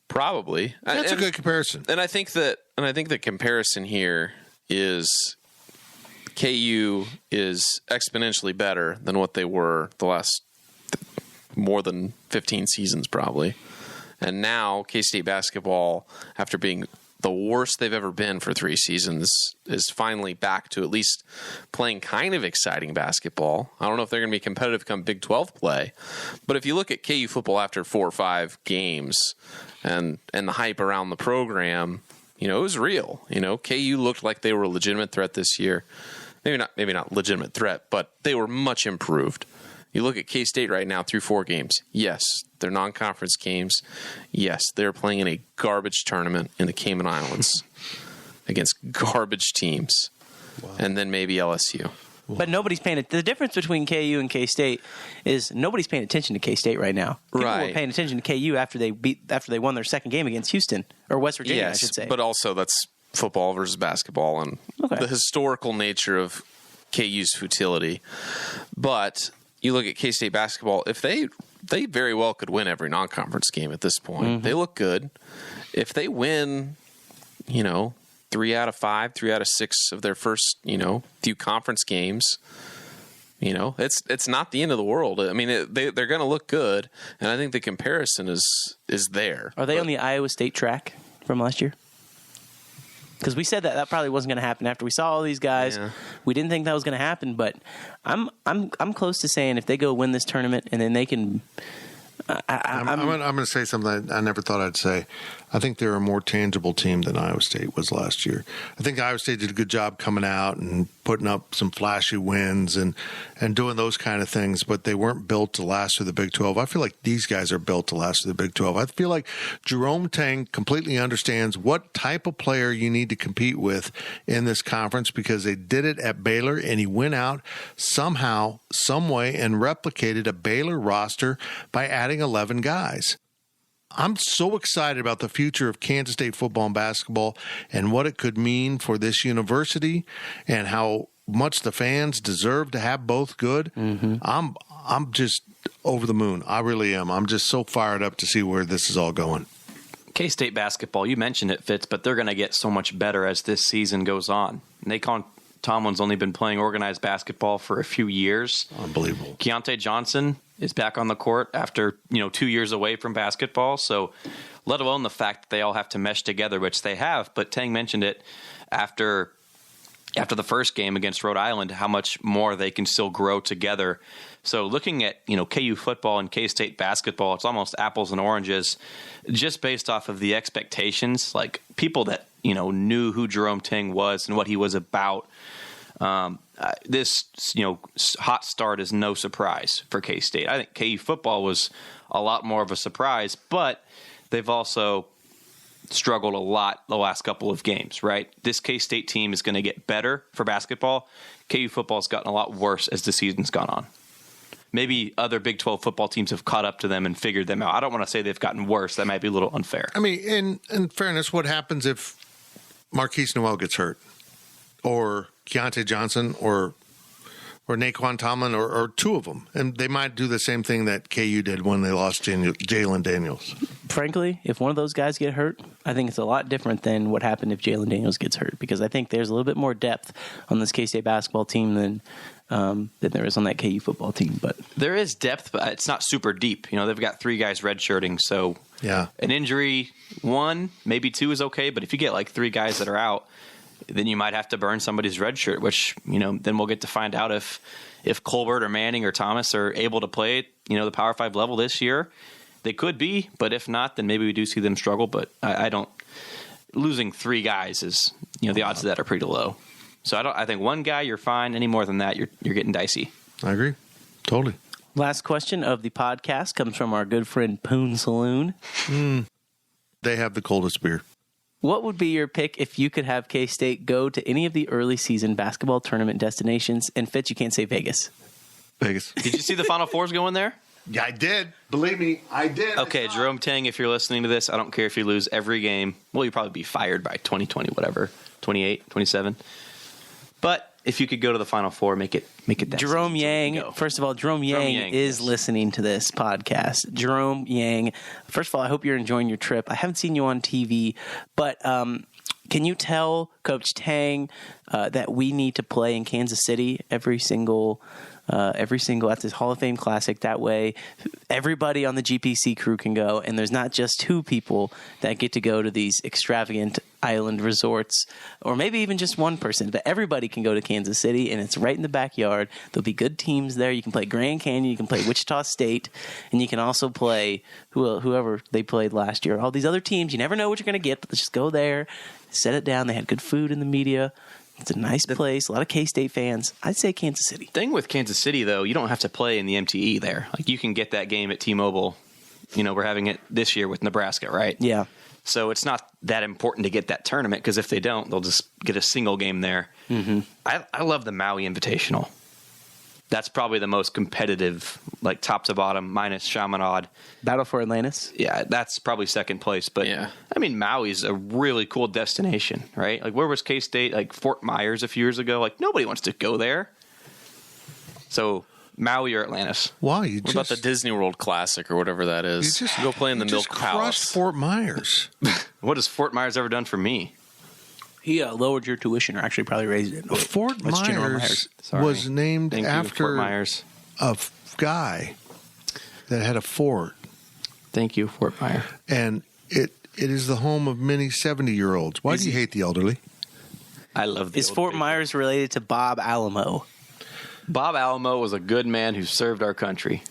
Probably. That's a good comparison. And I think the comparison here is KU is exponentially better than what they were the last more than 15 seasons probably. And now K-State basketball, after being the worst they've ever been for 3 seasons is finally back to at least playing kind of exciting basketball. I don't know if they're going to be competitive come Big 12 play, but if you look at KU football after 4 or 5 games and the hype around the program, it was real. KU looked like they were a legitimate threat this year. Maybe not legitimate threat, but they were much improved. You look at K-State right now through 4 games. Yes, they're non-conference games. Yes, they're playing in a garbage tournament in the Cayman Islands against garbage teams. Wow. And then maybe LSU. But nobody's paying it. The difference between KU and K-State is nobody's paying attention to K-State right now. People were paying attention to KU after they won their second game against Houston or West Virginia, yes, I should say. But also that's football versus basketball and the historical nature of KU's futility. But you look at K-State basketball, if they very well could win every non-conference game at this point. Mm-hmm. They look good. If they win, 3 out of 5, 3 out of 6 of their first, few conference games, it's not the end of the world. I mean, they're going to look good, and I think the comparison is there. Are they on the Iowa State track from last year? Because we said that probably wasn't going to happen after we saw all these guys. Yeah. We didn't think that was going to happen, but I'm close to saying if they go win this tournament and then they can. I'm going to say something I never thought I'd say. I think they're a more tangible team than Iowa State was last year. I think Iowa State did a good job coming out and putting up some flashy wins and doing those kind of things, but they weren't built to last through the Big 12. I feel like these guys are built to last through the Big 12. I feel like Jerome Tang completely understands what type of player you need to compete with in this conference because they did it at Baylor, and he went out somehow, some way, and replicated a Baylor roster by adding 11 guys. I'm so excited about the future of Kansas State football and basketball and what it could mean for this university and how much the fans deserve to have both good. Mm-hmm. I'm just over the moon. I really am. I'm just so fired up to see where this is all going. K-State basketball, you mentioned it, Fitz, but they're going to get so much better as this season goes on. Naquan Tomlin's only been playing organized basketball for a few years. Unbelievable. Keontae Johnson is back on the court after 2 years away from basketball. So let alone the fact that they all have to mesh together, which they have. But Tang mentioned it after the first game against Rhode Island, how much more they can still grow together. So looking at KU football and K-State basketball, it's almost apples and oranges, just based off of the expectations. Like people that knew who Jerome Tang was and what he was about. This hot start is no surprise for K-State. I think KU football was a lot more of a surprise, but they've also struggled a lot the last couple of games, right? This K-State team is going to get better for basketball. KU football has gotten a lot worse as the season's gone on. Maybe other Big 12 football teams have caught up to them and figured them out. I don't want to say they've gotten worse. That might be a little unfair. I mean, in fairness, what happens if Marquise Noel gets hurt? Or Keontae Johnson or Naquan Tomlin or two of them. And they might do the same thing that KU did when they lost Jalen Daniels. Frankly, if one of those guys get hurt, I think it's a lot different than what happened if Jalen Daniels gets hurt, because I think there's a little bit more depth on this K-State basketball team than there is on that KU football team. But there is depth, but it's not super deep. They've got 3 guys redshirting, so yeah, an injury, 1, maybe 2 is okay, but if you get like 3 guys that are out, then you might have to burn somebody's red shirt, which, then we'll get to find out if Colbert or Manning or Thomas are able to play at, the Power 5 level this year. They could be, but if not, then maybe we do see them struggle. But I don't – losing 3 guys is, the odds of that are pretty low. So I think 1 guy, you're fine. Any more than that, you're getting dicey. I agree. Totally. Last question of the podcast comes from our good friend Poon Saloon. They have the coldest beer. What would be your pick if you could have K-State go to any of the early season basketball tournament destinations? And Fitz, you can't say Vegas. Vegas. Did you see the Final Fours going there? Yeah, I did. Believe me, I did. Okay, Jerome Tang, if you're listening to this, I don't care if you lose every game. Well, you'll probably be fired by 2020, whatever, 28, 27. But if you could go to the Final Four, make it that. Jerome Yang, first of all, Jerome Yang is listening to this podcast. Jerome Yang, first of all, I hope you're enjoying your trip. I haven't seen you on TV, but can you tell Coach Tang that we need to play in Kansas City every single That's his Hall of Fame Classic. That way, everybody on the GPC crew can go, and there's not just 2 people that get to go to these extravagant island resorts, or maybe even just 1 person, but everybody can go to Kansas City, and it's right in the backyard. There'll be good teams there. You can play Grand Canyon, you can play Wichita State, and you can also play whoever they played last year. All these other teams, you never know what you're going to get, but just go there, set it down. They had good food in the media. It's a nice place. A lot of K-State fans. I'd say Kansas City. Thing with Kansas City, though, you don't have to play in the MTE there. Like, you can get that game at T-Mobile. We're having it this year with Nebraska, right? Yeah. So it's not that important to get that tournament, because if they don't, they'll just get a single game there. Mm-hmm. I love the Maui Invitational. That's probably the most competitive, like top to bottom, minus Chaminade. Battle for Atlantis? Yeah, that's probably second place. But, yeah. I mean, Maui's a really cool destination, right? Like, where was K-State? Like, Fort Myers a few years ago? Like, nobody wants to go there. So, Maui or Atlantis? What about the Disney World Classic or whatever that is? You go play in the Milk Palace. Fort Myers. What has Fort Myers ever done for me? He lowered your tuition, or actually probably raised it. Fort Myers was named after a guy that had a fort. Thank you, Fort Myers. And it is the home of many 70-year-olds. Why do you hate the elderly? I love the Is Fort Myers related to Bob Alamo? Bob Alamo was a good man who served our country.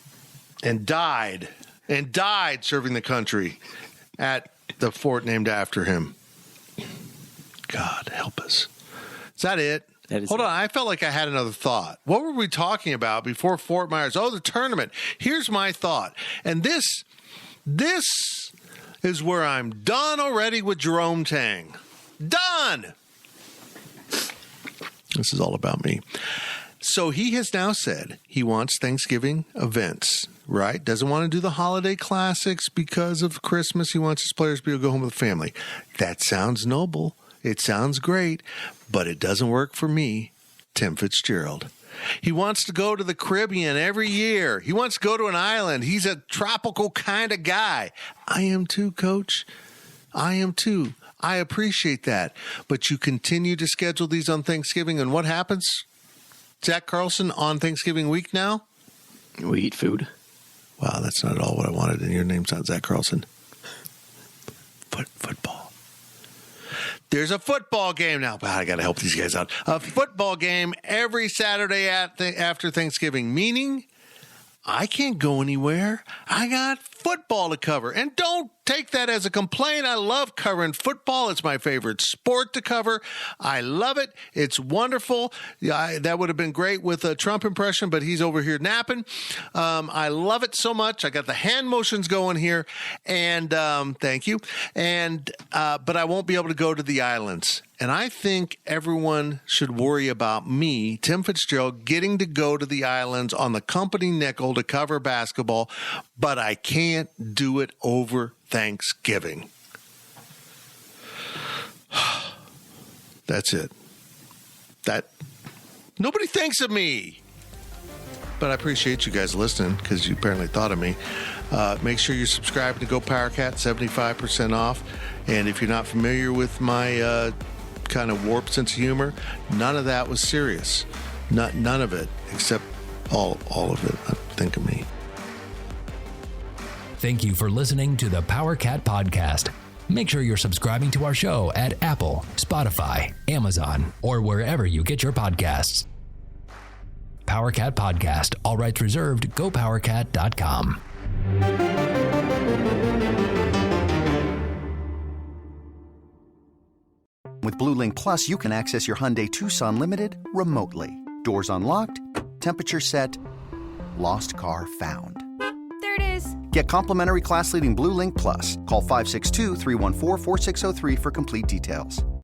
And died serving the country at the fort named after him. God help us. Is that it? Hold on. I felt like I had another thought. What were we talking about before Fort Myers? Oh, the tournament. Here's my thought. And this is where I'm done already with Jerome Tang. Done. This is all about me. So he has now said he wants Thanksgiving events, right? Doesn't want to do the holiday classics because of Christmas. He wants his players to be able to go home with the family. That sounds noble. It sounds great, but it doesn't work for me, Tim Fitzgerald. He wants to go to the Caribbean every year. He wants to go to an island. He's a tropical kind of guy. I am too, Coach. I am too. I appreciate that. But you continue to schedule these on Thanksgiving, and what happens? Zach Carlson on Thanksgiving week now? We eat food. Wow, that's not at all what I wanted, and your name's not Zach Carlson. Football. There's a football game now. Wow, I got to help these guys out. A football game every Saturday after Thanksgiving, meaning I can't go anywhere. I got football to cover. And don't take that as a complaint. I love covering football. It's my favorite sport to cover. I love it. It's wonderful. That would have been great with a Trump impression, but he's over here napping. I love it so much. I got the hand motions going here. And thank you. And but I won't be able to go to the islands. And I think everyone should worry about me, Tim Fitzgerald, getting to go to the islands on the company nickel to cover basketball, but I can't do it over Thanksgiving. That's it. Nobody thinks of me. But I appreciate you guys listening because you apparently thought of me. Make sure you're subscribed to Go PowerCat, 75% off. And if you're not familiar with my kind of warped sense of humor, none of that was serious. None of it, except all of it. Think of me. Thank you for listening to the PowerCat Podcast. Make sure you're subscribing to our show at Apple, Spotify, Amazon, or wherever you get your podcasts. PowerCat Podcast. All rights reserved. GoPowerCat.com. With Blue Link Plus, you can access your Hyundai Tucson Limited remotely. Doors unlocked, temperature set, lost car found. There it is. Get complimentary class-leading Blue Link Plus. Call 562-314-4603 for complete details.